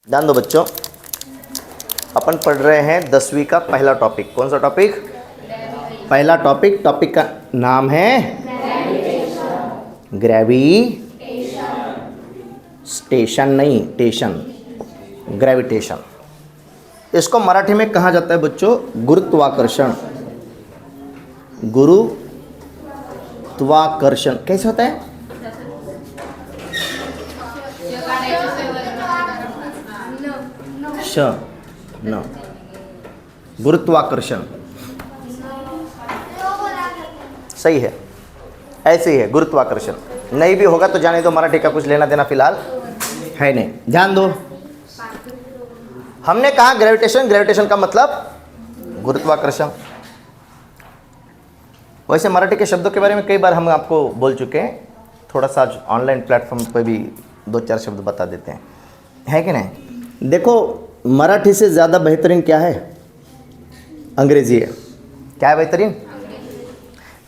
ध्यान दो बच्चों, अपन पढ़ रहे हैं 10वीं का पहला टॉपिक। कौन सा टॉपिक? पहला टॉपिक। टॉपिक का नाम है ग्रेविटेशन, नहीं टेशन, ग्रेविटेशन। इसको मराठी में कहा जाता है बच्चों गुरुत्वाकर्षण। गुरुत्वाकर्षण कैसे होता है? न गुरुत्वाकर्षण सही है, ऐसे ही है गुरुत्वाकर्षण। नहीं भी होगा तो जाने दो, मराठी का कुछ लेना देना फिलहाल है नहीं। ध्यान दो, हमने कहा ग्रेविटेशन, ग्रेविटेशन का मतलब गुरुत्वाकर्षण। वैसे मराठी के शब्दों के बारे में कई बार हम आपको बोल चुके हैं, थोड़ा सा ऑनलाइन प्लेटफॉर्म पे भी 2-4 शब्द बता देते हैं, है कि नहीं? देखो, मराठी से ज़्यादा बेहतरीन क्या है? अंग्रेजी है। क्या है बेहतरीन?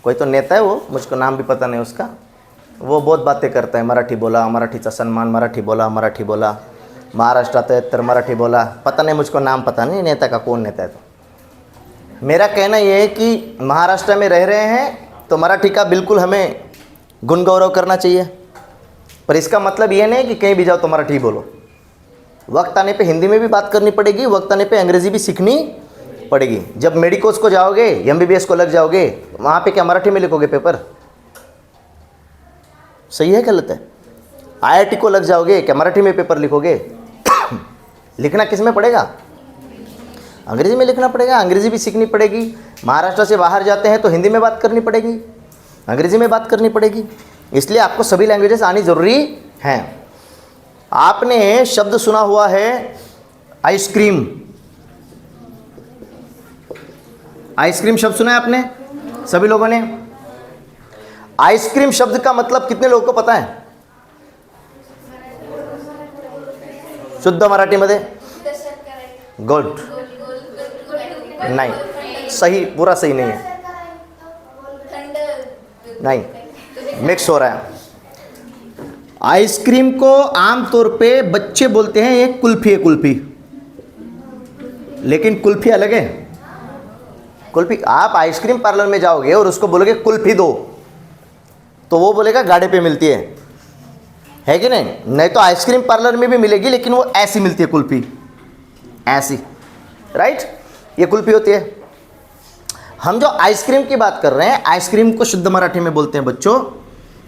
कोई तो नेता है, वो मुझको नाम भी पता नहीं उसका, वो बहुत बातें करता है। मराठी बोला, मराठीचा सन्मान, मराठी बोला, मराठी बोला, महाराष्ट्रात है तर मराठी बोला, पता नहीं मुझको नाम पता नहीं नेता का, कौन नेता है। तो मेरा कहना यह है कि महाराष्ट्र में रह रहे हैं तो मराठी का बिल्कुल हमें गुण गौरव करना चाहिए, पर इसका मतलब ये नहीं कि कहीं भी जाओ तो मराठी बोलो। वक्त आने पे हिंदी में भी बात करनी पड़ेगी, वक्त आने पे अंग्रेजी भी सीखनी पड़ेगी। जब मेडिकोस को जाओगे, एमबीबीएस को लग जाओगे, वहाँ पे क्या मराठी में लिखोगे पेपर? सही है गलत है? आईआईटी को लग जाओगे, क्या मराठी में पेपर लिखोगे? लिखना किस में पड़ेगा? अंग्रेजी में लिखना पड़ेगा, अंग्रेजी भी सीखनी पड़ेगी। महाराष्ट्र से बाहर जाते हैं तो हिंदी में बात करनी पड़ेगी, अंग्रेजी में बात करनी पड़ेगी। इसलिए आपको सभी लैंग्वेजेस आनी ज़रूरी हैं। आपने शब्द सुना हुआ है आइसक्रीम। आइसक्रीम शब्द सुना है आपने सभी लोगों ने? आइसक्रीम शब्द का मतलब कितने लोगों को पता है? शुद्ध मराठी मध्ये? गुड नहीं, सही, पूरा सही नहीं है, नहीं, मिक्स हो रहा है। आइसक्रीम को आमतौर पे बच्चे बोलते हैं एक कुल्फी है, कुल्फी, लेकिन कुल्फी अलग है। कुल्फी, आप आइसक्रीम पार्लर में जाओगे और उसको बोलोगे कुल्फी दो, तो वो बोलेगा गाड़े पे मिलती है कि नहीं? नहीं तो आइसक्रीम पार्लर में भी मिलेगी, लेकिन वो ऐसी मिलती है कुल्फी, ऐसी, राइट? ये कुल्फी होती है। हम जो आइसक्रीम की बात कर रहे हैं, आइसक्रीम को शुद्ध मराठी में बोलते हैं बच्चों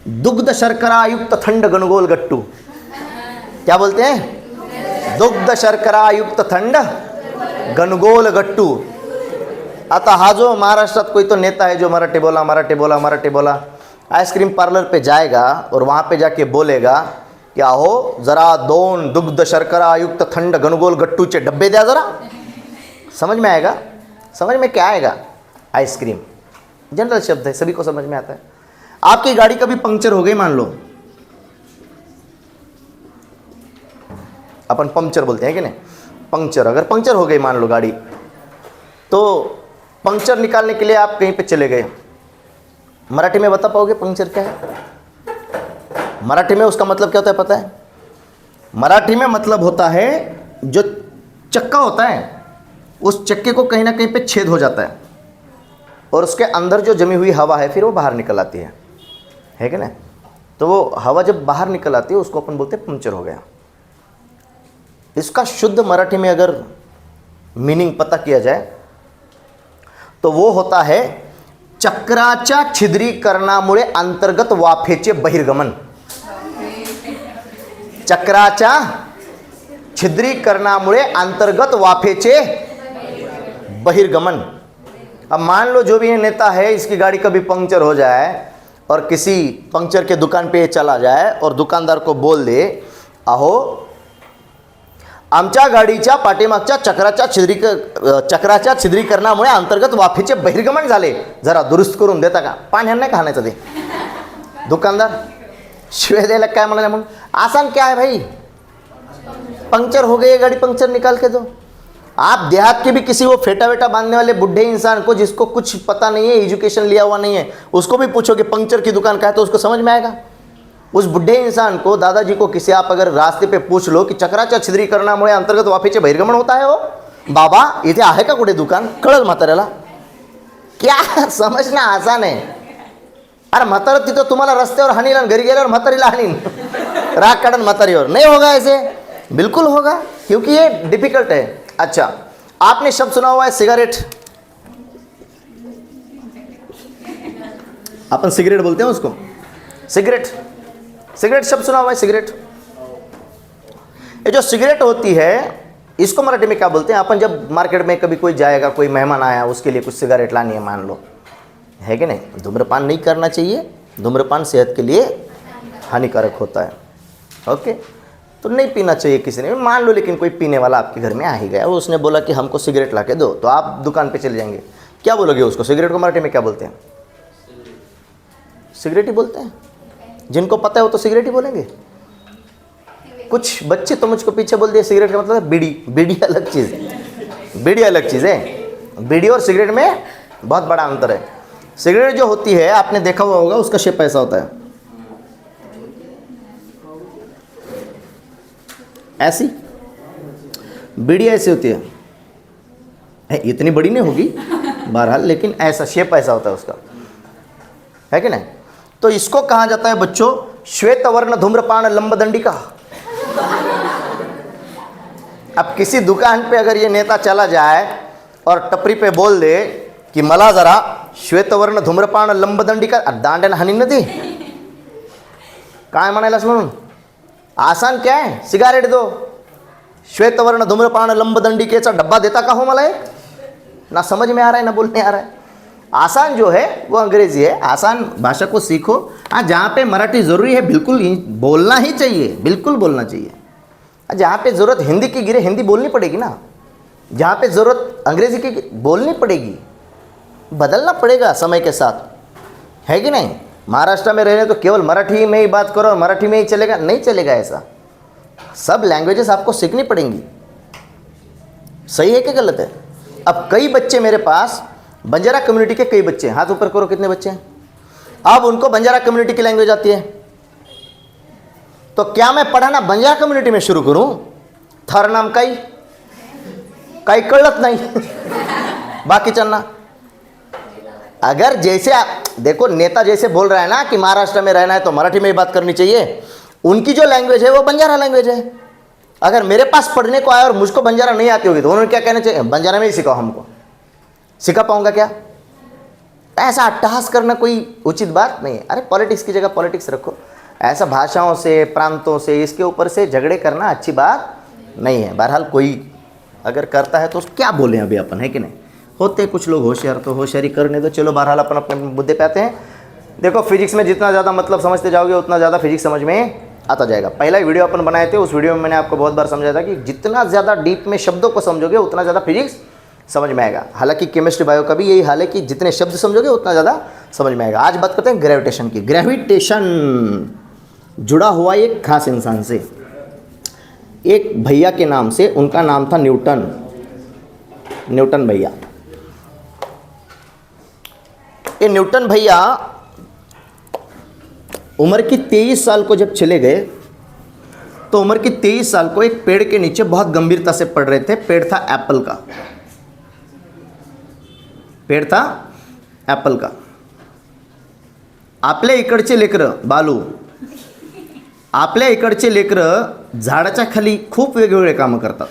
दुग्ध शर्करा युक्त थंड गणगोल गट्टू। क्या बोलते हैं? दुग्ध शर्करा युक्त थंड गणगोल गट्टू। आता हा जो महाराष्ट्रात कोई तो नेता है जो मराठी बोला, मराठी बोला, मराठी बोला, आइसक्रीम पार्लर पे जाएगा और वहाँ पे जाके बोलेगा कि आहो जरा 2 दुग्ध शर्करा युक्त थंड गणगोल गट्टूचे डब्बे द्या जरा। समझ में आएगा? समझ में क्या आएगा? आइसक्रीम जनरल शब्द है, सभी को समझ में आता है। आपकी गाड़ी कभी पंक्चर हो गई, मान लो, अपन पंक्चर बोलते हैं कि नहीं? पंक्चर, अगर पंक्चर हो गई मान लो गाड़ी, तो पंक्चर निकालने के लिए आप कहीं पे चले गए, मराठी में बता पाओगे पंक्चर क्या है? मराठी में उसका मतलब क्या होता है पता है? मराठी में मतलब होता है जो चक्का होता है, उस चक्के को कहीं ना कहीं पे छेद हो जाता है और उसके अंदर जो जमी हुई हवा है फिर वो बाहर निकल आती है कि नहीं? तो वो हवा जब बाहर निकल आती है उसको अपन बोलते हैं पंक्चर हो गया। इसका शुद्ध मराठी में अगर मीनिंग पता किया जाए तो वो होता है चक्राच्या छिद्रीकरणामुळे अंतर्गत वाफेचे बहिर्गमन। चक्राच्या छिद्रीकरणामुळे अंतर्गत वाफेचे बहिर्गमन। अब मान लो जो भी ये नेता है, इसकी गाड़ी कभी पंक्चर हो जाए और किसी पंक्चर के दुकान पे चला जाए और दुकानदार को बोल दे, अहो आमच्या गाडीच्या पाठीमागच्या चक्राच्या छिद्रीकरणामुळे अंतर्गत वाफेचे बहिर्गमन झाले, जरा दुरुस्त करून देता का? पाण्याने नाही खाण्याचं ते दुकानदार शिवाय द्यायला काय म्हणाले म्हणून। आसान क्या है भाई, पंक्चर हो गई गाड़ी, पंक्चर निकाल के दो। आप देहात के भी किसी वो फेटा वेटा बांधने वाले बुढ़े इंसान को जिसको कुछ पता नहीं है, एजुकेशन लिया हुआ नहीं है, उसको भी पूछोगे पंक्चर की दुकान का है तो उसको समझ में आएगा? उस बुढ़े इंसान को, दादाजी को किसी आप अगर रास्ते पे पूछ लो की चक्राच्या छिद्रीकरणामुळे अंतर्गत वाफेचे बहिर्गमन होत आहे हो बाबा, इथे आहे का कुठे दुकान, कळल म्हाताऱ्याला. क्या समजणं आसान आहे. अरे म्हातारं तिथं तुम्हाला रस्त्यावर हाणील आणि घरी गेल्यावर म्हातारीला हाणीन, राग काढन म्हातारीवर. नहीं होगा ऐसे, बिल्कुल होगा, क्योंकि ये डिफिकल्ट है. अच्छा, आपने शब्द सुना हुआ है सिगरेट. अपन सिगरेट बोलते हैं उसको, सिगरेट. सिगरेट शब्द सुना हुआ है, सिगरेट. ये जो सिगरेट होती है इसको मराठी में क्या बोलते हैं. अपन जब मार्केट में कभी कोई जाएगा, कोई मेहमान आया, उसके लिए कुछ सिगरेट लानी है मान लो, है कि नहीं. धूम्रपान नहीं करना चाहिए, धूम्रपान सेहत के लिए हानिकारक होता है. ओके, तो नहीं पीना चाहिए किसी ने. मान लो लेकिन कोई पीने वाला आपके घर में आ ही गया, वो उसने बोला कि हमको सिगरेट ला के दो, तो आप दुकान पे चले जाएंगे, क्या बोलोगे उसको. सिगरेट को मराठी में क्या बोलते हैं, सिगरेट ही बोलते हैं. जिनको पता है वो तो सिगरेट ही बोलेंगे. कुछ बच्चे तो मुझको पीछे बोल दिए सिगरेट का मतलब है बीड़ी. बीड़ी अलग चीज़, बीड़ी अलग चीज़ है. बीड़ी और सिगरेट में बहुत बड़ा अंतर है. सिगरेट जो होती है आपने देखा हुआ होगा, उसका शेप ऐसा होता है, ऐसी. बीड़ी ऐसी होती है, इतनी बड़ी नहीं होगी बहरहाल, लेकिन ऐसा शेप ऐसा होता है उसका, है कि नहीं. तो इसको कहा जाता है बच्चों श्वेत वर्ण धूम्रपान लंबदंडिका. अब किसी दुकान पे अगर ये नेता चला जाए और टपरी पे बोल दे कि मला जरा श्वेतवर्ण धूम्रपान लंबदंडिका, दांड्यानं हानी न दे, काय म्हणायलास म्हणून. आसान क्या है, सिगारेट दो, श्वेतवर्ण धूम्रपान लंबदंडिकेचा डब्बा देता का हो मला. ना समझ में आ रहा है ना बोलने आ रहा है. आसान जो है वो अंग्रेजी है. आसान भाषा को सीखो. हाँ, जहाँ पे मराठी ज़रूरी है बिल्कुल बोलना ही चाहिए, बिल्कुल बोलना चाहिए. जहाँ पे ज़रूरत हिंदी की गिरे हिंदी बोलनी पड़ेगी ना, जहाँ पे ज़रूरत अंग्रेज़ी की बोलनी पड़ेगी. बदलना पड़ेगा समय के साथ, है कि नहीं. महाराष्ट्र में रहने तो केवल मराठी में ही बात करो और मराठी में ही चलेगा, नहीं चलेगा ऐसा. सब लैंग्वेजेस आपको सीखनी पड़ेंगी. सही है कि गलत है. अब कई बच्चे मेरे पास बंजारा कम्युनिटी के कई बच्चे हैं, हाथ ऊपर करो कितने बच्चे हैं. अब उनको बंजारा कम्युनिटी की लैंग्वेज आती है, तो क्या मैं पढ़ाना बंजारा कम्युनिटी में शुरू करूं. थार नाम काही कळत नाही बाकीच्यांना. अगर जैसे आप देखो नेता जैसे बोल रहा है ना कि महाराष्ट्र में रहना है तो मराठी में ही बात करनी चाहिए, उनकी जो लैंग्वेज है वो बंजारा लैंग्वेज है. अगर मेरे पास पढ़ने को आया और मुझको बंजारा नहीं आती होगी तो उन्होंने क्या कहना चाहिए, बंजारा में ही सिखाओ हमको. सिखा पाऊंगा क्या. ऐसा अट्टहास करना कोई उचित बात नहीं है. अरे पॉलिटिक्स की जगह पॉलिटिक्स रखो. ऐसा भाषाओं से, प्रांतों से, इसके ऊपर से झगड़े करना अच्छी बात नहीं है. बहरहाल कोई अगर करता है तो क्या बोलें अभी अपन, है कि नहीं. होते कुछ लोग होशियार, तो होशियारी करने दो. चलो बहरहाल अपन अपने मुद्दे पे आते हैं. देखो फिजिक्स में जितना ज़्यादा मतलब समझते जाओगे उतना ज़्यादा फिजिक्स समझ में आता जाएगा. पहला वीडियो अपन बनाए थे, उस वीडियो में मैंने आपको बहुत बार समझाया था कि जितना ज़्यादा डीप में शब्दों को समझोगे उतना ज़्यादा फिजिक्स समझ में आएगा. हालांकि केमिस्ट्री बायो का भी यही हाल है कि जितने शब्द समझोगे उतना ज़्यादा समझ में आएगा. आज बात करते हैं ग्रेविटेशन की. ग्रेविटेशन जुड़ा हुआ एक खास इंसान से, एक भैया के नाम से. उनका नाम था न्यूटन. न्यूटन भैया. ये न्यूटन भैया उम्र की 23 साल को जब चले गए तो उम्र की 23 साल को एक पेड़ के नीचे बहुत गंभीरता से पढ़ रहे थे. पेड़ था एप्पल का. पेड़ था एप्पल का. आपल्या इकडचे लेकरं बालू, आपल्या इकडचे लेकरं झाडाच्या खाली खूप वेगवेगळे कामं करतात.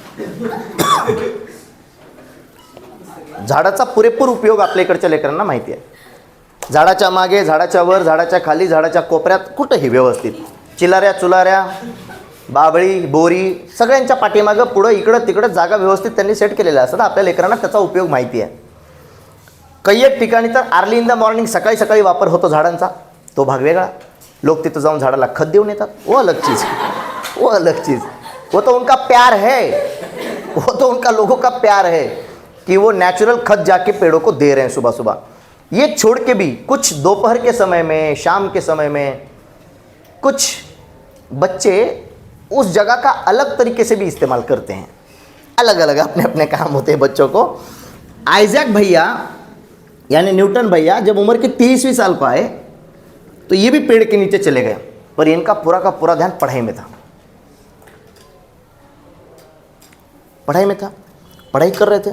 झाडाचा पुरेपूर उपयोग आपल्या इकडच्या लेकरांना माहिती आहे. झाडाच्या मागे, झाडाच्या वर, झाडाच्या खाली, झाडाच्या कोपऱ्यात, कुठंही व्यवस्थित. चिलाऱ्या चुलाऱ्या, बाबळी, बोरी, सगळ्यांच्या पाठीमागं पुढं इकडं तिकडं जागा व्यवस्थित त्यांनी सेट केलेल्या असतात. आपल्या लेकरांना त्याचा उपयोग माहिती आहे. काही एक ठिकाणी तर अर्ली इन द मॉर्निंग, सकाळी सकाळी वापर होतो झाडांचा, तो भाग वेगळा. लोग तिथं जाऊन झाडाला खत देऊन येतात, वो अलग चीज़, वो अलग चीज़. वो तो उनका प्यार है, वो तो उनका लोगों का प्यार है कि वो नेचुरल खत जाके पेड़ों को दे रहे हैं सुबह सुबह. ये छोड़ के भी कुछ दोपहर के समय में, शाम के समय में कुछ बच्चे उस जगह का अलग तरीके से भी इस्तेमाल करते हैं. अलग अलग अपने अपने काम होते हैं बच्चों को. आइजैक भैया यानी न्यूटन भैया जब उम्र के 23वीं साल को आए तो ये भी पेड़ के नीचे चले गए. पर इनका पूरा का पूरा ध्यान पढ़ाई में था, पढ़ाई में था, पढ़ाई कर रहे थे।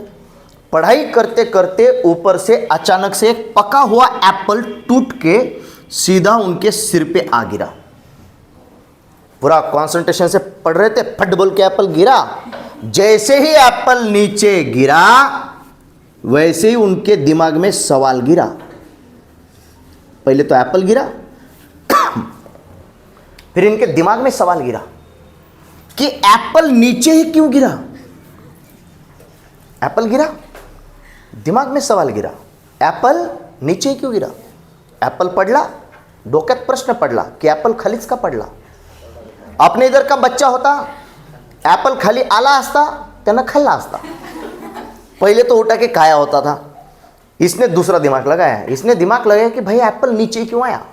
पढ़ाई करते करते ऊपर से अचानक से एक पका हुआ एप्पल टूट के सीधा उनके सिर पे आ गिरा। पूरा कंसंट्रेशन से पढ़ रहे थे, फट बोल के एप्पल गिरा। जैसे ही एप्पल नीचे गिरा वैसे ही उनके दिमाग में सवाल गिरा। पहले तो एप्पल गिरा, फिर इनके दिमाग में सवाल गिरा कि एप्पल नीचे ही क्यों गिरा। एप्पल गिरा, दिमाग में सवाल गिरा, एप्पल नीचे ही क्यों गिरा। एप्पल पडला, डोक्यात प्रश्न पडला की एप्पल खालीच का पडला। आपने इधर का बच्चा होता, एप्पल खाली आला असता त्यानं खाल्ला असता। पहले तो उठा के खाया होता था। इसने दूसरा दिमाग लगाया, इसने दिमाग लगाया कि भाई एप्पल नीचे क्यों आया।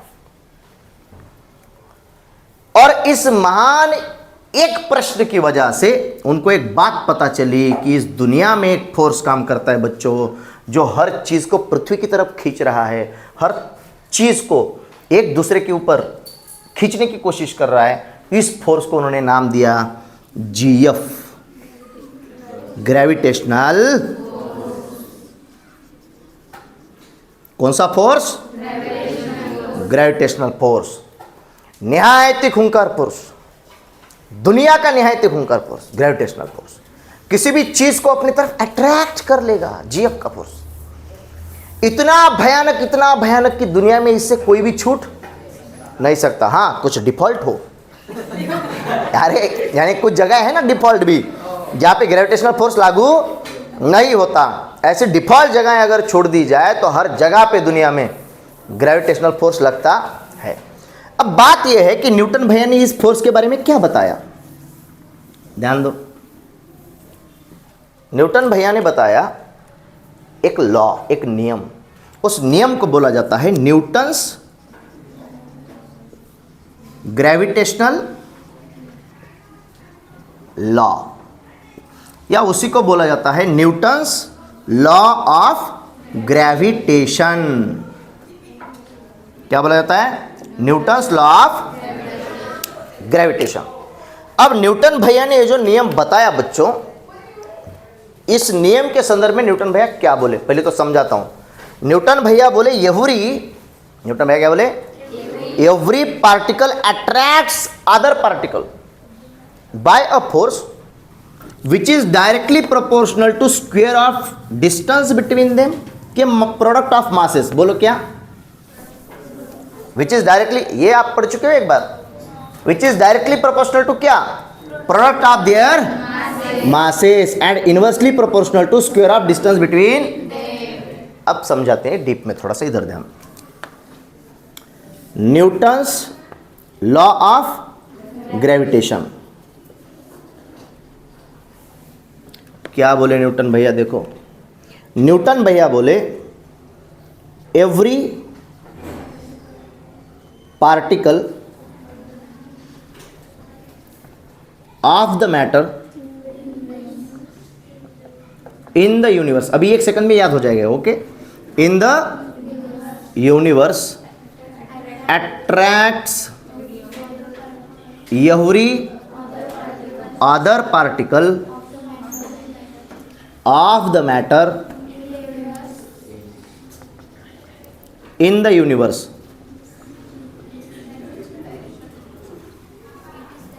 और इस महान एक प्रश्न की वजह से उनको एक बात पता चली कि इस दुनिया में एक फोर्स काम करता है बच्चों, जो हर चीज को पृथ्वी की तरफ खींच रहा है, हर चीज को एक दूसरे के ऊपर खींचने की कोशिश कर रहा है। इस फोर्स को उन्होंने नाम दिया जीएफ, ग्रेविटेशनल। कौन सा फोर्स? Gravitational force. निहायती खूंखार फोर्स, दुनिया का निहायती खूंखार फोर्स, ग्रेविटेशनल फोर्स। किसी भी चीज को अपनी तरफ अट्रैक्ट कर लेगा, जीएफ का फोर्स। इतना भयानक कि दुनिया में इससे कोई भी छूट नहीं सकता। हाँ, कुछ डिफॉल्ट हो, अरे यानी कुछ जगह है ना डिफॉल्ट भी, जहां पे ग्रेविटेशनल फोर्स लागू नहीं होता। ऐसी डिफॉल्ट जगह अगर छोड़ दी जाए तो हर जगह पे दुनिया में ग्रेविटेशनल फोर्स लगता है। अब बात यह है कि न्यूटन भैया ने इस फोर्स के बारे में क्या बताया, ध्यान दो। न्यूटन भैया ने बताया एक लॉ, एक नियम। उस नियम को बोला जाता है न्यूटन्स ग्रेविटेशनल लॉ, या उसी को बोला जाता है न्यूटन्स लॉ ऑफ ग्रेविटेशन। क्या बोला जाता है? Newton's law of gravitation. अब न्यूटन भैया ने ये जो नियम बताया बच्चों, इस नियम के संदर्भ में न्यूटन भैया क्या बोले पहले तो समझाता हूं। न्यूटन भैया बोले न्यूटन भैया क्या बोले? Every particle attracts other particle by a force which is directly proportional to square of distance between them के प्रोडक्ट ऑफ मासेस। बोलो क्या? विच इज डायरेक्टली, ये आप पढ़ चुके हो एक बार। Which is directly proportional to क्या? Product of their masses and inversely proportional to square of distance between. अब समझाते हैं डीप में, थोड़ा सा इधर ध्यान। न्यूटन्स लॉ ऑफ ग्रेविटेशन क्या बोले न्यूटन भैया? देखो, न्यूटन भैया बोले every particle of the matter in the universe, अभी एक सेकंड में याद हो जाएगा, okay. In the universe attracts every other particle of the matter in the universe।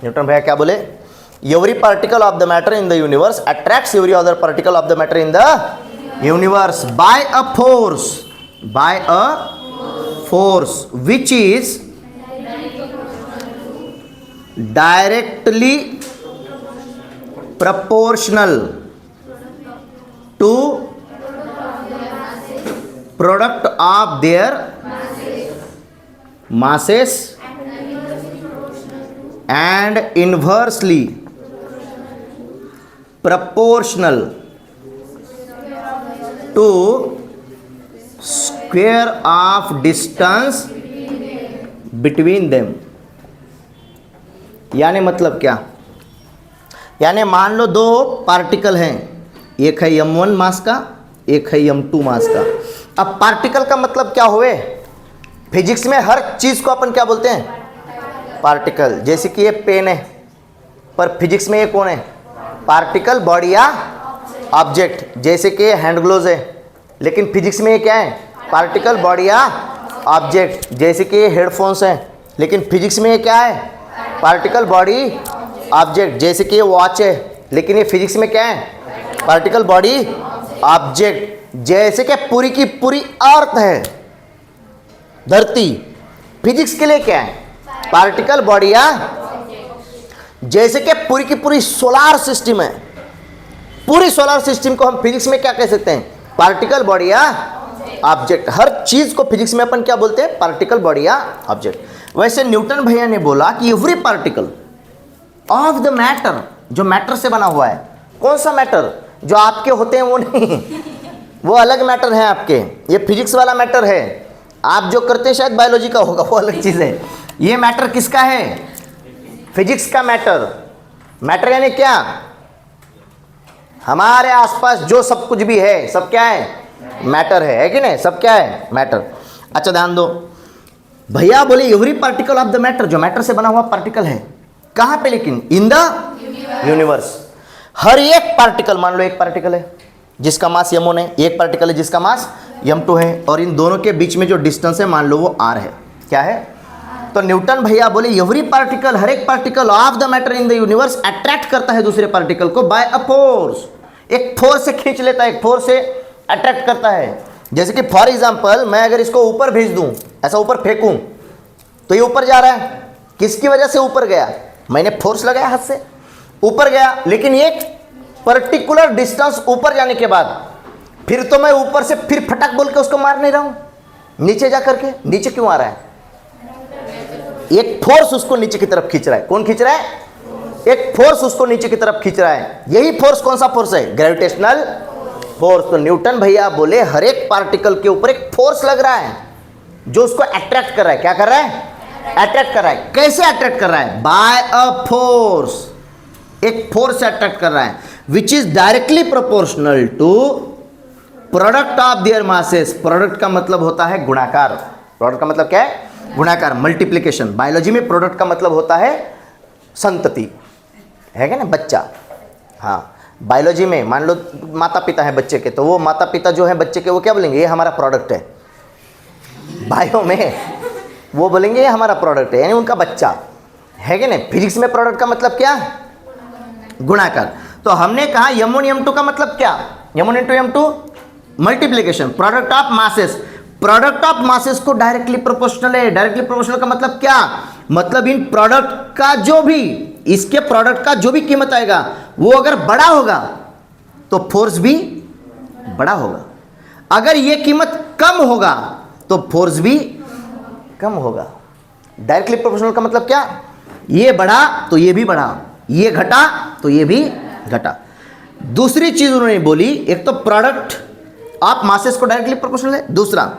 Newton भैया क्या बोले? Every particle of the matter in the universe attracts every other particle of the matter in the universe by a force which is directly proportional to product of their masses and inversely proportional to square of distance between them. यानी मतलब क्या? यानी मान लो दो particle हैं, एक है m1 मास का, एक है m2 मास का। अब पार्टिकल का मतलब क्या हुए? फिजिक्स में हर चीज को अपन क्या बोलते हैं? पार्टिकल। जैसे कि ये पेन है, पर फिजिक्स में ये कौन है? पार्टिकल, बॉडी या ऑब्जेक्ट। जैसे कि ये हैंड ग्लोव्स है, लेकिन फिजिक्स में ये क्या है? पार्टिकल, बॉडी या ऑब्जेक्ट। जैसे कि ये हेडफोन्स हैं, लेकिन फिजिक्स में ये क्या है? Particle, body, object. जैसे कि ये वॉच है, लेकिन ये फिजिक्स में क्या है? Particle, body, object. जैसे कि पूरी की पूरी अर्थ है, धरती, फिजिक्स के लिए क्या है? पार्टिकल, बॉडी या जैसे कि पूरी की पूरी सोलार सिस्टम है, पूरी सोलार सिस्टम को हम फिजिक्स में क्या कह सकते हैं? पार्टिकल, बॉडी या ऑब्जेक्ट। हर चीज को फिजिक्स में अपन क्या बोलते हैं? पार्टिकल, बॉडी या ऑब्जेक्ट। वैसे न्यूटन भैया ने बोला कि every particle of the matter, जो मैटर से बना हुआ है। कौन सा मैटर? जो आपके होते हैं वो नहीं, वो अलग मैटर है आपके। ये फिजिक्स वाला मैटर है। आप जो करते हैं शायद बायोलॉजी का होगा, वो अलग चीज है। ये मैटर किसका है? फिजिक्स का मैटर। मैटर यानी क्या? हमारे आसपास जो सब कुछ भी है, सब क्या है? मैटर है कि नहीं? सब क्या है? मैटर। अच्छा ध्यान दो, भैया बोले every particle of the matter, जो मैटर से बना हुआ पार्टिकल है। कहां पे? लेकिन इन द यूनिवर्स। हर एक पार्टिकल, मान लो एक पार्टिकल है जिसका मास m1 है, एक पार्टिकल है जिसका मास m2 है, और इन दोनों के बीच में जो डिस्टेंस है मान लो वो r है। क्या है? तो न्यूटन भैया बोले एवरी पार्टिकल, हर एक particle of the matter in the universe attract करता है दूसरे पार्टिकल को बाय अ फोर्स। एक फोर्स से खींच लेता है, एक फोर्स से अट्रैक्ट करता है। जैसे कि फॉर एग्जांपल मैं अगर इसको ऊपर भेज दूं, ऐसा ऊपर फेंकूं, तो ये ऊपर जा रहा है। किसकी वजह से ऊपर गया? मैंने फोर्स लगाया, हाथ से ऊपर गया। लेकिन एक पर्टिकुलर डिस्टेंस ऊपर जाने के बाद फिर तो मैं ऊपर से फिर फटक बोल के उसको मार नहीं रहा हूं, नीचे जा करके। नीचे क्यों आ रहा है? एक फोर्स उसको नीचे की तरफ खींच रहा है। कौन खींच रहा है? एक फोर्स उसको नीचे की तरफ खींच रहा है। यही फोर्स कौन सा फोर्स है? Gravitational force. तो न्यूटन भैया बोले हर एक पार्टिकल के ऊपर एक फोर्स लग रहा है जो उसको अट्रैक्ट कर रहा है। क्या कर रहा है? अट्रैक्ट कर रहा है। कैसे अट्रैक्ट कर रहा है? By a force. एक फोर्स से अट्रैक्ट कर रहा है, which is directly proportional to product of their masses. Product का मतलब होता है गुणाकार। प्रोडक्ट का मतलब क्या है? गुणाकार, मल्टीप्लिकेशन। बायोलॉजी में प्रोडक्ट का मतलब होता है संतति, है क्या ना? बच्चा। हाँ, बायोलॉजी में मान लो माता पिता है बच्चे के, तो वो माता पिता जो है बच्चे के, वो क्या बोलेंगे? ये हमारा प्रोडक्ट है। बायो में वो बोलेंगे ये हमारा प्रोडक्ट है, यानी उनका बच्चा, है कि नहीं? फिजिक्स में प्रोडक्ट का मतलब क्या? गुणाकार। तो हमने कहा m1 m2 का मतलब क्या? m1 into m2 multiplication. Product of masses, product of masses को डायरेक्टली प्रोपोर्शनल है। डायरेक्टली प्रोपोर्शनल का मतलब क्या? मतलब इन प्रोडक्ट का जो भी, इसके प्रोडक्ट का जो भी कीमत आएगा वो अगर बड़ा होगा तो फोर्स भी बड़ा होगा। अगर ये कीमत कम होगा तो फोर्स भी कम होगा। डायरेक्टली प्रोपोर्शनल का मतलब क्या? ये बढ़ा तो ये भी बढ़ा, ये घटा तो ये भी घटा। दूसरी चीज उन्होंने बोली, एक तो प्रोडक्ट ऑफ मासेस को डायरेक्टली प्रोपोर्शनल है, दूसरा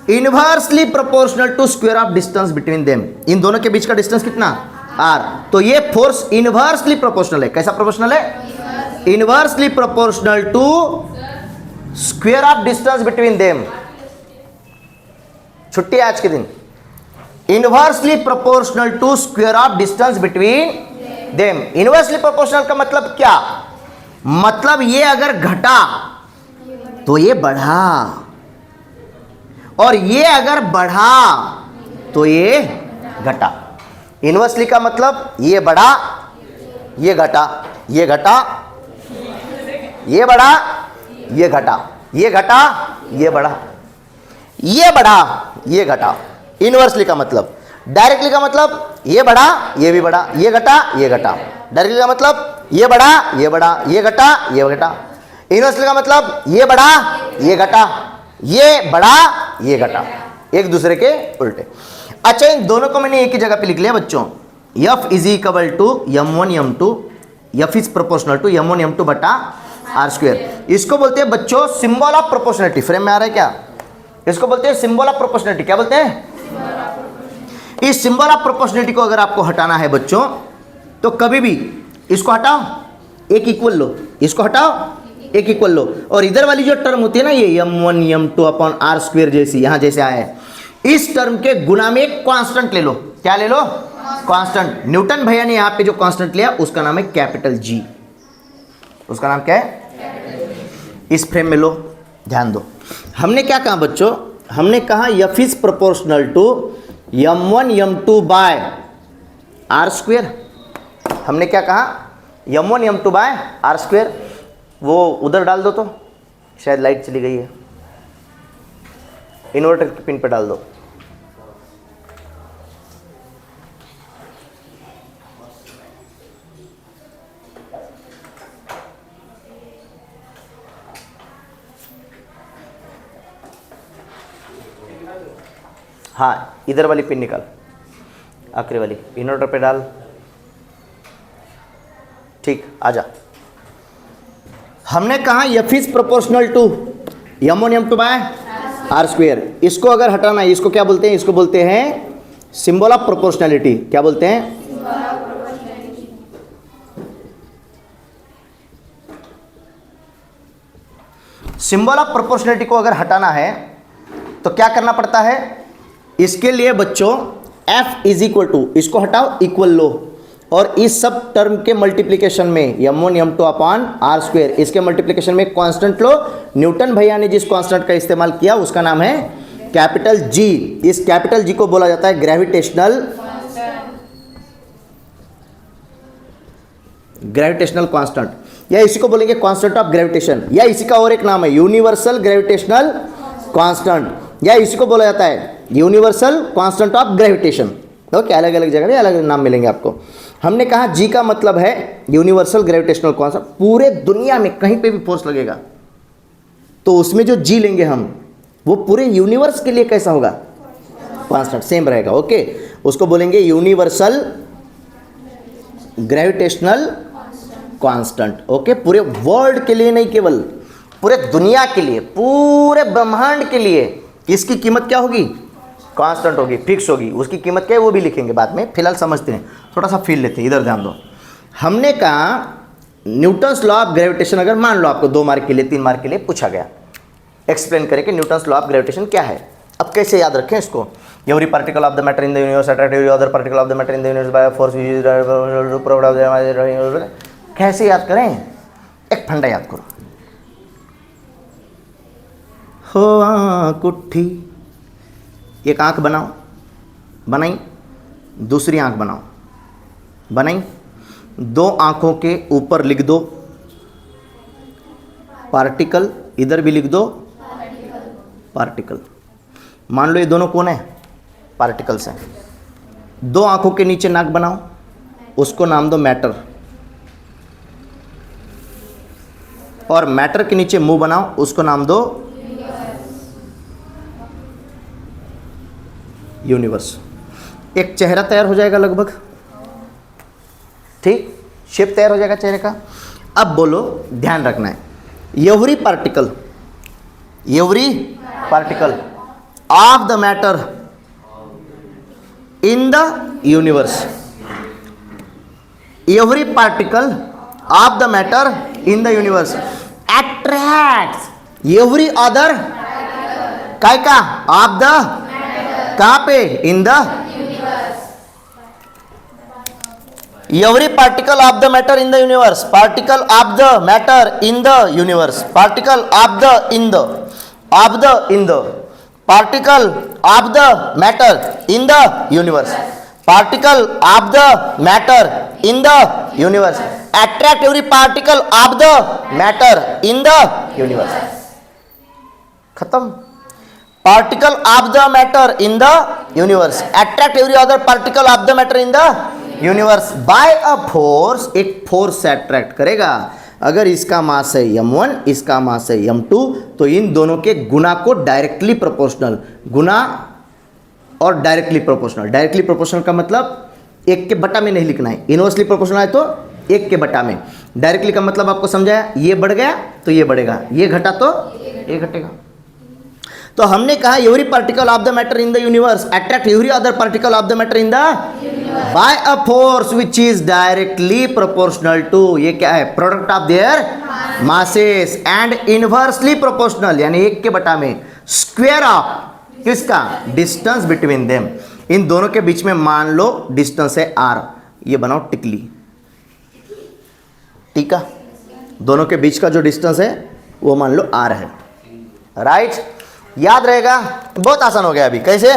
inversely proportional to square of distance between them. इन दोनों के बीच का डिस्टेंस कितना? r। तो ये फोर्स इनवर्सली प्रोपोर्शनल है। कैसा प्रोपोर्शनल है? Inversely proportional to square of distance between them. छुट्टी है आज के दिन। Inversely proportional to square of distance between them. Inversely proportional का मतलब क्या? मतलब ये अगर घटा तो ये बढ़ा, और ये अगर बढ़ा तो ये घटा। इनवर्सली का मतलब ये बढ़ा, ये घटा, ये घटा, ये बढ़ा, ये घटा, ये घटा, ये बढ़ा, ये बढ़ा, ये घटा। इनवर्सली का मतलब। डायरेक्टली का मतलब ये बढ़ा, ये भी बढ़ा, ये घटा, ये घटा। डायरेक्टली का मतलब ये बढ़ा, ये बढ़ा, ये घटा, ये घटा। इनवर्सली का मतलब ये बढ़ा, ये घटा, ये बढ़ा, ये घटा, एक दूसरे के उल्टे। अच्छा, इन दोनों को मैंने एक ही जगह पे लिख लिया बच्चों। F is equal to m1 m2, F is proportional to m1 m2 बटा r स्क्वायर। इसको बोलते हैं बच्चों सिंबल ऑफ प्रोपोर्शनलिटी। फ्रेम में आ रहा है क्या? इसको बोलते हैं सिंबल ऑफ प्रोपोर्शनलिटी। क्या बोलते हैं? इस सिंबल ऑफ प्रोपोर्शनलिटी को अगर आपको हटाना है बच्चों, तो कभी भी इसको हटाओ, एक इक्वल लो, इसको हटाओ, एक इक्वल लो, और इधर वाली जो टर्म होती है ना, ये m1 m2 upon r square, जैसी यहां जैसे आया है, इस टर्म के गुना में एक कांस्टेंट ले लो। क्या ले लो? कांस्टेंट। न्यूटन भैया ने यहां पे जो कांस्टेंट लिया उसका नाम है कैपिटल जी। उसका नाम क्या है? इस फ्रेम में लो, ध्यान दो। हमने क्या कहा बच्चों? हमने कहा F is proportional to m1 m2 by R square. हमने क्या कहा? m1 m2 by R square. वो उधर डाल दो तो, शायद लाइट चली गई है, इन्वर्टर की पिन पे डाल दो। हाँ, इधर वाली पिन निकाल, आखिरी वाली इन्वर्टर पे डाल। ठीक, आजा। हमने कहा F is proportional to m1 m2 by R square. इसको अगर हटाना है, इसको क्या बोलते हैं? इसको बोलते हैं सिंबल ऑफ प्रोपोर्शनैलिटी। क्या बोलते हैं? सिंबल ऑफ प्रोपोर्शनैलिटी को अगर हटाना है तो क्या करना पड़ता है? इसके लिए बच्चों f इज इक्वल टू, इसको हटाओ, इक्वल लो, और इस सब टर्म के मल्टीप्लिकेशन में m1 m2 upon R square, इसके मल्टीप्लिकेशन में कांस्टेंट लो। न्यूटन भैया ने जिस कांस्टेंट का इस्तेमाल किया उसका नाम है कैपिटल जी। इस कैपिटल जी को बोला जाता है ग्रेविटेशनल कांस्टेंट, या इसी को बोलेंगे कांस्टेंट ऑफ ग्रेविटेशन, या इसी का और एक नाम है यूनिवर्सल ग्रेविटेशनल कांस्टेंट, या इसी को बोला जाता है universal constant of gravitation. Okay, अलग अलग जगह में अलग अलग नाम मिलेंगे आपको। हमने कहा जी का मतलब है यूनिवर्सल ग्रेविटेशनल कांस्टेंट। पूरे दुनिया में कहीं पे भी फोर्स लगेगा तो उसमें जो जी लेंगे हम, वो पूरे यूनिवर्स के लिए कैसा होगा? कांस्टेंट, सेम रहेगा। ओके, उसको बोलेंगे यूनिवर्सल ग्रेविटेशनल कांस्टेंट। ओके, पूरे वर्ल्ड के लिए नहीं, केवल पूरे दुनिया के लिए, पूरे ब्रह्मांड के लिए इसकी कीमत क्या होगी? कांस्टेंट होगी, फिक्स होगी। उसकी कीमत क्या है वो भी लिखेंगे बाद में, फिलहाल समझते हैं, थोड़ा सा फील लेते हैं, इधर ध्यान दो। हमने कहा न्यूटन्स लॉ ऑफ ग्रेविटेशन, अगर मान लो आपको 2 मार्क के लिए 3 मार्क के लिए पूछा गया, एक्सप्लेन करें कि न्यूटन्स लॉ ऑफ ग्रेविटेशन क्या है। अब कैसे याद रखें इसको? Every particle of the matter in the universe attract every other particle of the matter in the universe by force which is, कैसे याद करें? एक फंडा याद करो। हो कुट्ठी, एक आंख बनाओ, बनाई, दूसरी आंख बनाओ, बनाई, 2 आंखों के ऊपर लिख दो पार्टिकल, इधर भी लिख दो पार्टिकल। मान लो ये दोनों कौन है? पार्टिकल्स हैं। 2 आंखों के नीचे नाक बनाओ, उसको नाम दो मैटर, और मैटर के नीचे मुंह बनाओ, उसको नाम दो यूनिवर्स। एक चेहरा तैयार हो जाएगा लगभग, ठीक, शेप तैयार हो जाएगा चेहरे का। अब बोलो, ध्यान रखना है, every particle of the matter in the universe, every particle of the matter in the universe attracts every other, काय का? ऑफ द, कहां पे? In the every particle of the matter in the universe, particle of the matter in the universe, particle of the in the, of the in the, particle of the matter in the universe, particle of the matter in the universe attract every particle of the matter in the universe. खत्म। Particle of the matter in the universe attract every other particle of the matter in the universe by a force, एक force से attract करेगा। अगर इसका मास है m1, इसका मास है m2, तो इन दोनों के गुना को डायरेक्टली प्रोपोर्शनल, गुना और डायरेक्टली प्रोपोर्शनल। डायरेक्टली प्रोपोर्शनल का मतलब 1 के बटा में नहीं लिखना है, इनवर्सली प्रोपोर्शनल है तो 1 के बटा में। डायरेक्टली का मतलब आपको समझाया, ये बढ़ गया तो ये बढ़ेगा, ये घटा तो ये घटेगा। तो हमने कहा every particle of the matter in the universe attract every other particle of the matter in the by a force which is directly proportional to, ये क्या है? Product of their masses and inversely proportional, यानी 1 के बटा में square of किसका? Distance between them. इन दोनों के बीच में मान लो डिस्टेंस है r, ये बनाओ टिकली, टीका। दोनों के बीच का जो डिस्टेंस है वो मान लो r है, राइट। याद रहेगा, बहुत आसान हो गया अभी। कैसे?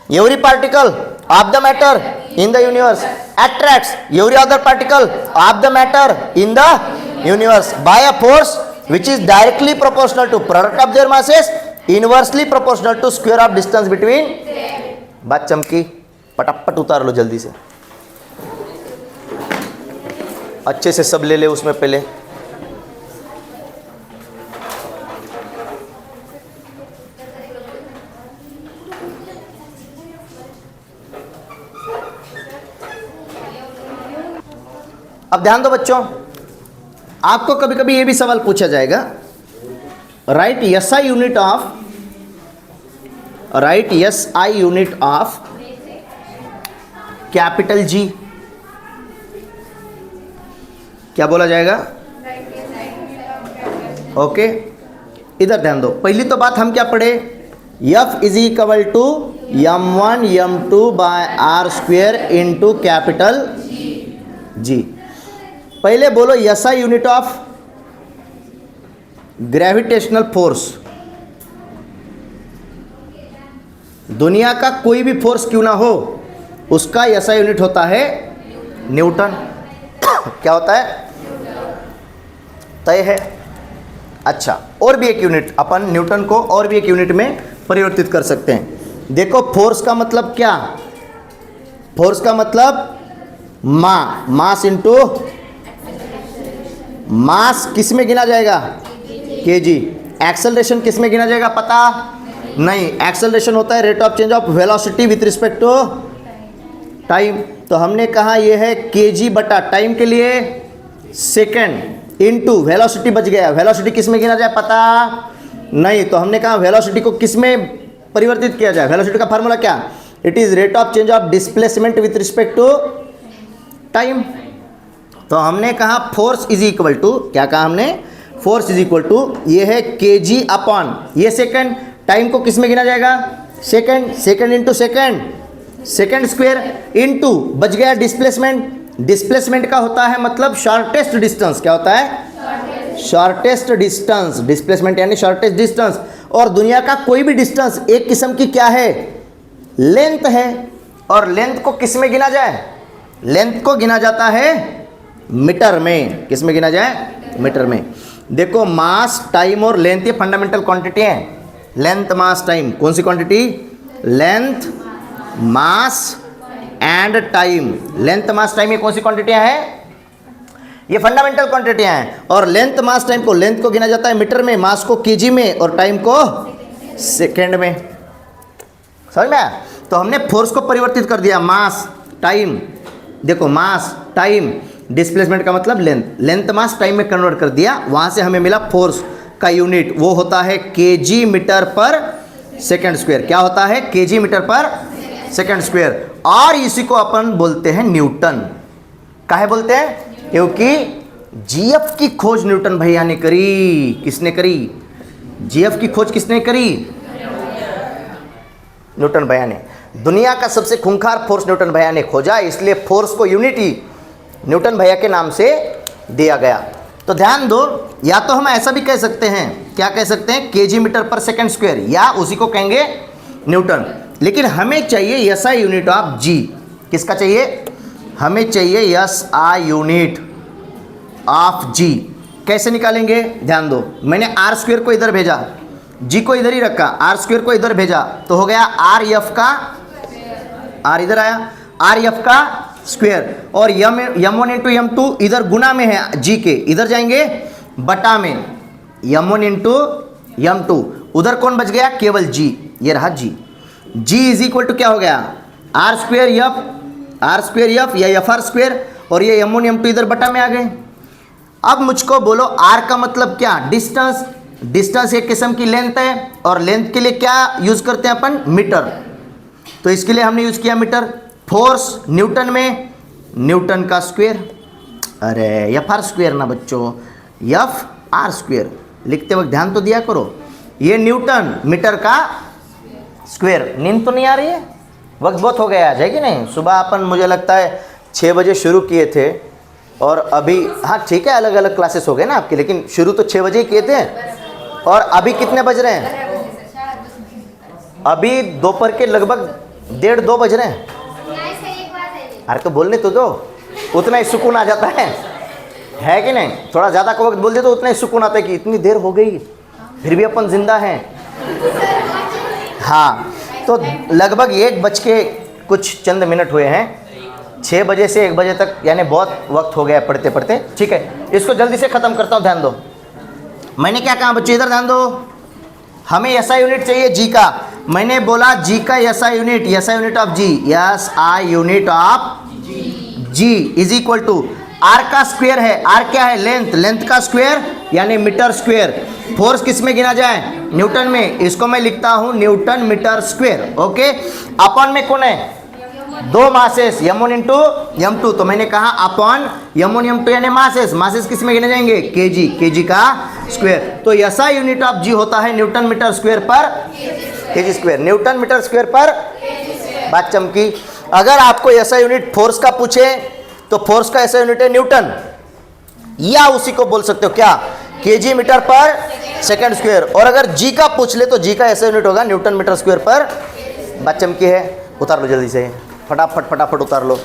Every particle of the matter in the universe attracts every other particle of the matter in the universe by a force which is directly proportional to product of their masses, inversely proportional to square of distance between। बात चमकी, पटापट उतार लो जल्दी से, अच्छे से सब ले ले उसमें पहले। अब ध्यान दो बच्चों, आपको कभी कभी ये भी सवाल पूछा जाएगा, right SI unit of capital G। क्या बोला जाएगा? ओके, इधर ध्यान दो। पहली तो बात हम क्या पढ़े, F is equal to m1 m2 by r square into capital G। पहले बोलो SI unit of gravitational force. दुनिया का कोई भी फोर्स क्यों ना हो, उसका SI यूनिट होता है न्यूटन। क्या होता है? तय है। अच्छा, और भी एक यूनिट, अपन न्यूटन को और भी एक यूनिट में परिवर्तित कर सकते हैं। देखो, फोर्स का मतलब क्या? फोर्स का मतलब मास इंटू मास किस में गिना जाएगा? केजी। एक्सेलरेशन किस में गिना जाएगा? पता नहीं। एक्सेलरेशन होता है rate of change of velocity with respect to time. तो हमने कहा ये है केजी बटा टाइम के लिए सेकंड इनटू वेलोसिटी बच गया। वेलोसिटी किस में गिना जाए? पता नहीं। तो हमने कहा वेलोसिटी को किस में परिवर्तित किया जाए? वेलोसिटी का फार्मूला क्या? It is rate of change of displacement with respect to time. तो हमने कहा फोर्स इज इक्वल टू, क्या कहा हमने? फोर्स इज इक्वल टू ये है केजी अपॉन ये सेकंड। टाइम को किस में गिना जाएगा? Second. Second into second square into बच गया डिस्प्लेसमेंट। डिस्प्लेसमेंट का होता है मतलब शॉर्टेस्ट डिस्टेंस। क्या होता है? Shortest distance. डिस्प्लेसमेंट यानी शॉर्टेस्ट डिस्टेंस। और दुनिया का कोई भी डिस्टेंस एक किस्म की क्या है? लेंथ है। और लेंथ को किस में गिना जाए? लेंथ को गिना जाता है मीटर में। किस में गिना जाए? मीटर में। देखो, मास, टाइम और लेंथ ये फंडामेंटल क्वांटिटी हैं। Length, mass, time. कौन सी quantity? Length, mass and time. Length, mass, time ये कौन सी क्वांटिटियां हैं? ये फंडामेंटल क्वांटिटियां हैं। और लेंथ, मास, टाइम को, लेंथ को गिना जाता है मीटर में, मास को केजी में और टाइम को सेकेंड में। समझ में आया? तो हमने फोर्स को परिवर्तित कर दिया, मास, टाइम। देखो, मास, टाइम, डिस्प्लेसमेंट का मतलब लेंथ, लेंथ मास टाइम में कन्वर्ट कर दिया। वहां से हमें मिला फोर्स का यूनिट, वो होता है केजी मीटर पर सेकंड स्क्वायर। क्या होता है? केजी मीटर पर सेकंड स्क्वायर। और इसी को अपन बोलते हैं न्यूटन। काहे बोलते हैं? क्योंकि जीएफ की खोज न्यूटन भैया ने करी। किसने करी? जीएफ की खोज किसने करी? न्यूटन भैया ने। दुनिया का सबसे खूंखार फोर्स न्यूटन भैया ने खोजा, इसलिए फोर्स को यूनिटी न्यूटन भैया के नाम से दिया गया। तो ध्यान दो, या तो हम ऐसा भी कह सकते हैं, क्या कह सकते हैं? केजी मीटर पर सेकंड स्क्वायर, या उसी को कहेंगे न्यूटन। लेकिन हमें चाहिए एसआई यूनिट ऑफ जी। किसका चाहिए? हमें चाहिए एसआई यूनिट ऑफ जी। कैसे निकालेंगे? ध्यान दो, मैंने आर स्क्वायर को इधर भेजा, जी को इधर ही रखा, आर स्क्वायर को इधर भेजा, तो हो गया आर एफ का, आर इधर आया, आर एफ का स्क्वायर। और m1 इंटू m2 इधर गुना में है जी के, इधर जाएंगे बटा में m1 इंटू m2, उधर कौन बच गया? केवल जी, ये रहा G. G is equal to क्या हो गया? R square F, R square F या एफ आर स्क्वायर, और ये m1 m2 इधर बटा में आ गए। अब मुझको बोलो आर का मतलब क्या? डिस्टेंस। डिस्टेंस एक किस्म की लेंथ है, और लेंथ के लिए क्या यूज करते हैं अपन? मीटर। तो इसके लिए हमने यूज किया मीटर। फोर्स न्यूटन में, न्यूटन का स्क्वायर, अरे एफ आर स्क्वायर ना बच्चों, एफ आर स्क्वायर। लिखते वक्त ध्यान तो दिया करो, ये न्यूटन, मीटर का स्क्वायर। नींद तो नहीं आ रही है? वक्त बहुत हो गया आज, है कि नहीं। सुबह अपन मुझे लगता है 6 बजे शुरू किए थे और अभी, हाँ ठीक है, अलग अलग क्लासेस हो गए ना आपके, लेकिन शुरू तो 6 बजे ही किए थे। और अभी कितने बज रहे हैं? अभी दोपहर के लगभग 1:30-2 बज रहे हैं। अरे तो बोलने तो दो, उतना ही सुकून आ जाता है कि नहीं। थोड़ा ज़्यादा का वक्त बोल दे तो उतना ही सुकून आता है कि इतनी देर हो गई फिर भी अपन जिंदा हैं। हाँ, तो लगभग 1 बज के कुछ चंद मिनट हुए हैं। 6 बजे से 1 बजे तक, यानी बहुत वक्त हो गया पढ़ते पढ़ते। ठीक है, इसको जल्दी से ख़त्म करता हूँ, ध्यान दो। मैंने क्या कहा बच्चे, इधर ध्यान दो। हमें एसआई यूनिट चाहिए जी का। मैंने बोला जी का SI unit, SI unit of G, SI unit of G is equal to R का स्क्वायर है। आर क्या है? लेंथ, लेंथ का स्क्वायर यानी मीटर स्क्वायर। फोर्स किस में गिना जाए? न्यूटन में। इसको मैं लिखता हूं newton metre square. Okay, upon में कौन है? 2 मासेस, m1 इंटू m2। तो मैंने कहा अपॉन m1 m2 यानी मासेस। मासेस किस में गिने जाएंगे? केजी, केजी का स्क्वायर। तो एसआई यूनिट ऑफ जी होता है न्यूटन मीटर स्क्वायर पर KG square. Newton metre square पर, बात चमकी। अगर आपको एसआई यूनिट फोर्स का पूछे तो फोर्स का एसआई यूनिट है न्यूटन, या उसी को बोल सकते हो क्या? केजी मीटर पर सेकंड स्क्वायर। और अगर जी का पूछ ले तो जी का एसआई यूनिट होगा न्यूटन मीटर स्क्वायर पर। बात चमकी है, उतार लो जल्दी से, फटाफट फटाफट उतार लो।